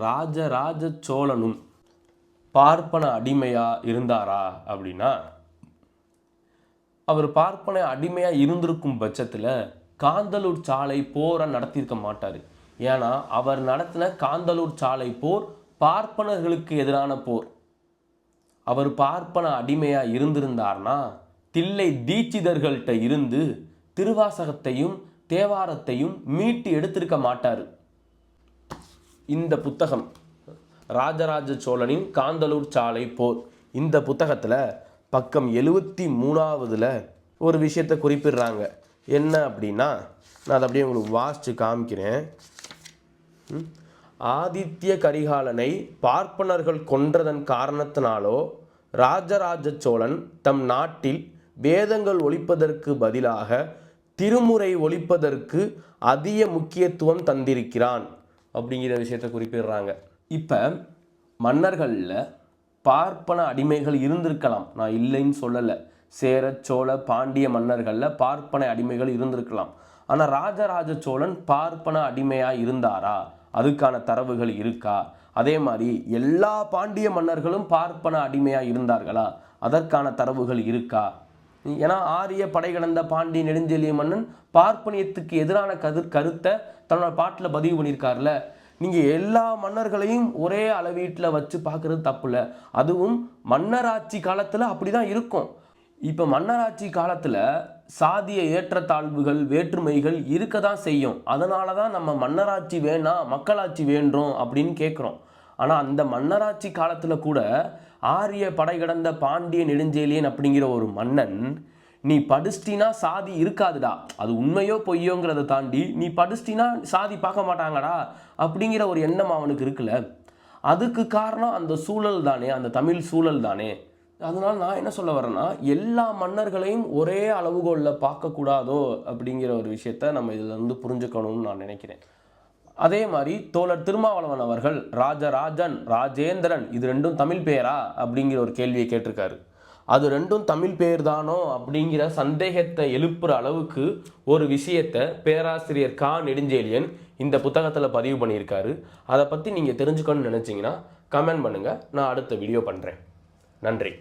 ராஜராஜ சோழனும் பார்ப்பன அடிமையா இருந்தாரா அப்படின்னா, அவர் பார்ப்பன அடிமையா இருந்திருக்கும் பட்சத்தில் காந்தலூர் சாலை போரை நடத்தியிருக்க மாட்டார். ஏன்னா அவர் நடத்தின காந்தலூர் சாலை போர் பார்ப்பனர்களுக்கு எதிரான போர். அவர் பார்ப்பன அடிமையா இருந்திருந்தார்னா தில்லை தீட்சிதர்கள்ட்ட இருந்து திருவாசகத்தையும் தேவாரத்தையும் மீட்டு எடுத்திருக்க மாட்டார். இந்த புத்தகம் ராஜராஜ சோழனின் காந்தலூர் சாலை போர், இந்த புத்தகத்தில் பக்கம் 73 ஒரு விஷயத்தை குறிப்பிடுறாங்க. என்ன அப்படின்னா, நான் அதை அப்படியே உங்களுக்கு வாசித்து காமிக்கிறேன். ஆதித்ய கரிகாலனை பார்ப்பனர்கள் கொன்றதன் காரணத்தினாலோ ராஜராஜ சோழன் தம் நாட்டில் வேதங்கள் ஒழிப்பதற்கு பதிலாக திருமுறை ஒழிப்பதற்கு அதிக முக்கியத்துவம் தந்திருக்கிறான் அப்படிங்கிற விஷயத்தை குறிப்பிடுறாங்க. இப்போ மன்னர்களில் பார்ப்பன அடிமைகள் இருந்திருக்கலாம், நான் இல்லைன்னு சொல்லலை. சேர சோழ பாண்டிய மன்னர்களில் பார்ப்பன அடிமைகள் இருந்திருக்கலாம். ஆனால் ராஜராஜ சோழன் பார்ப்பன அடிமையாக இருந்தாரா? அதுக்கான தரவுகள் இருக்கா? அதே மாதிரி எல்லா பாண்டிய மன்னர்களும் பார்ப்பன அடிமையாக இருந்தார்களா? அதற்கான தரவுகள் இருக்கா? ஏன்னா ஆரிய படை கடந்த பாண்டிய நெடுஞ்செழிய மன்னன் பார்ப்பனியத்துக்கு எதிரான கருத்தை தன்னோட பாட்டில் பதிவு பண்ணியிருக்காருல. நீங்கள் எல்லா மன்னர்களையும் ஒரே அளவீட்டில் வச்சு பார்க்குறது தப்பு இல்லை. அதுவும் மன்னராட்சி காலத்தில் அப்படி தான் இருக்கும். இப்போ மன்னராட்சி காலத்தில் சாதிய ஏற்றத்தாழ்வுகள் வேற்றுமைகள் இருக்க தான் செய்யும். அதனால தான் நம்ம மன்னராட்சி வேணாம் மக்களாட்சி வேண்டும் அப்படின்னு கேட்குறோம். ஆனால் அந்த மன்னராட்சி காலத்தில் கூட ஆரிய படை கடந்த பாண்டிய நெடுஞ்செழியன் அப்படிங்கிற ஒரு மன்னன், நீ படிச்சிட்டினா சாதி இருக்காதுடா, அது உண்மையோ பொய்யோங்கிறத தாண்டி நீ படிச்சிட்டினா சாதி பார்க்க மாட்டாங்கடா அப்படிங்கிற ஒரு எண்ணம் அவனுக்கு இருக்குல்ல. அதுக்கு காரணம் அந்த சூழல் தானே, அந்த தமிழ் சூழல் தானே. அதனால் நான் என்ன சொல்ல வரேன்னா, எல்லா மன்னர்களையும் ஒரே அளவுகோலில் பார்க்கக்கூடாதோ அப்படிங்கிற ஒரு விஷயத்த நம்ம இதில் இருந்து புரிஞ்சுக்கணும்னு நான் நினைக்கிறேன். அதே மாதிரி தோழர் திருமாவளவன் அவர்கள் ராஜராஜன் ராஜேந்திரன் இது ரெண்டும் தமிழ் பேரா அப்படிங்கிற ஒரு கேள்வியை கேட்டிருக்காரு. அது ரெண்டும் தமிழ் பேர் தானோ அப்படிங்கிற சந்தேகத்தை எழுப்புற அளவுக்கு ஒரு விஷயத்தை பேராசிரியர் கா நெடுஞ்செழியன் இந்த புத்தகத்தில் பதிவு பண்ணியிருக்காரு. அதை பற்றி நீங்கள் தெரிஞ்சுக்கணும்னு நினச்சிங்கன்னா கமெண்ட் பண்ணுங்கள், நான் அடுத்த வீடியோ பண்ணுறேன். நன்றி.